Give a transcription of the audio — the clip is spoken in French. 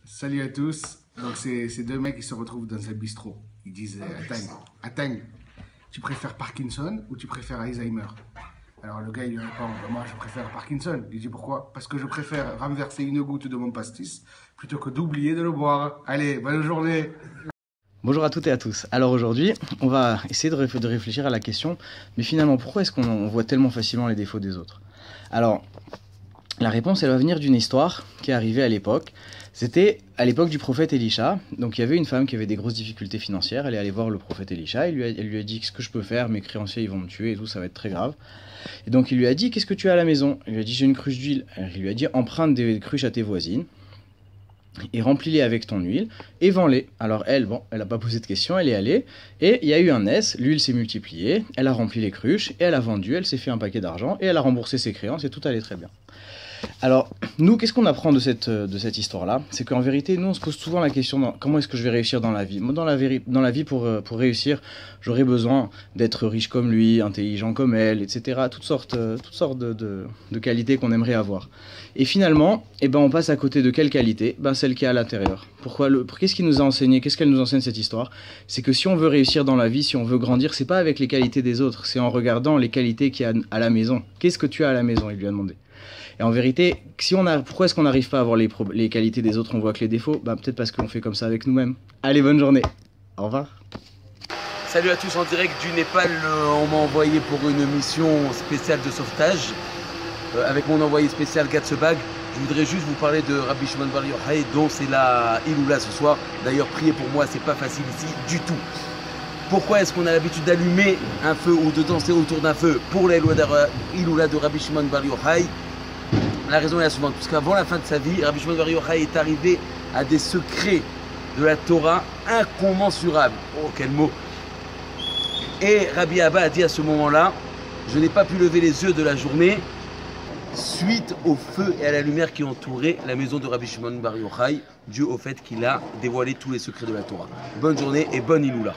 Salut à tous. Donc c'est deux mecs qui se retrouvent dans un bistrot. Ils disent Attends, tu préfères Parkinson ou tu préfères Alzheimer? Alors le gars il lui répond moi je préfère Parkinson. Il dit pourquoi? Parce que je préfère renverser une goutte de mon pastis plutôt que d'oublier de le boire. Allez, bonne journée. Bonjour à toutes et à tous. Alors aujourd'hui, on va essayer de réfléchir à la question, mais finalement, pourquoi est-ce qu'on voit tellement facilement les défauts des autres? Alors, la réponse, elle va venir d'une histoire qui est arrivée à l'époque. C'était à l'époque du prophète Élisha. Donc il y avait une femme qui avait des grosses difficultés financières. Elle est allée voir le prophète Élisha. Elle lui a dit qu'est-ce que je peux faire, mes créanciers ils vont me tuer et tout, ça va être très grave. Et donc il lui a dit qu'est-ce que tu as à la maison? Il lui a dit j'ai une cruche d'huile. Il lui a dit emprunte des cruches à tes voisines et remplis-les avec ton huile et vends-les. Alors elle, bon, elle n'a pas posé de questions, elle est allée et il y a eu un S, l'huile s'est multipliée, elle a rempli les cruches et elle a vendu, elle s'est fait un paquet d'argent et elle a remboursé ses créances et tout allait très bien. Alors, nous, qu'est-ce qu'on apprend de cette histoire-là? C'est qu'en vérité, nous, on se pose souvent la question comment est-ce que je vais réussir dans la vie? Moi, dans la vie, pour réussir, j'aurais besoin d'être riche comme lui, intelligent comme elle, etc. Toutes sortes de qualités qu'on aimerait avoir. Et finalement, eh ben, on passe à côté de quelle qualité? Ben, celle qui est à l'intérieur. Qu'est-ce qui nous a enseigné? Qu'est-ce qu'elle nous enseigne cette histoire? C'est que si on veut réussir dans la vie, si on veut grandir, c'est pas avec les qualités des autres, c'est en regardant les qualités qu'il y a à la maison. Qu'est-ce que tu as à la maison? Il lui a demandé. Et en vérité, pourquoi est-ce qu'on n'arrive pas à voir les qualités des autres, on voit que les défauts? Bah, peut-être parce qu'on fait comme ça avec nous-mêmes. Allez, bonne journée. Au revoir. Salut à tous en direct du Népal. On m'a envoyé pour une mission spéciale de sauvetage avec mon envoyé spécial Gatsebag. Je voudrais juste vous parler de Rabbi Shimon Bar Yochai, dont c'est la Iloula ce soir. D'ailleurs, priez pour moi, c'est pas facile ici du tout. Pourquoi est-ce qu'on a l'habitude d'allumer un feu ou de danser autour d'un feu pour la Iloula de Rabbi Shimon Bar Yochai? La raison est la suivante, parce qu'avant la fin de sa vie, Rabbi Shimon Bar Yochai est arrivé à des secrets de la Torah incommensurables. Oh, quel mot! Et Rabbi Abba a dit à ce moment-là, je n'ai pas pu lever les yeux de la journée suite au feu et à la lumière qui entouraient la maison de Rabbi Shimon Bar Yochai, dû au fait qu'il a dévoilé tous les secrets de la Torah. Bonne journée et bonne Iloula.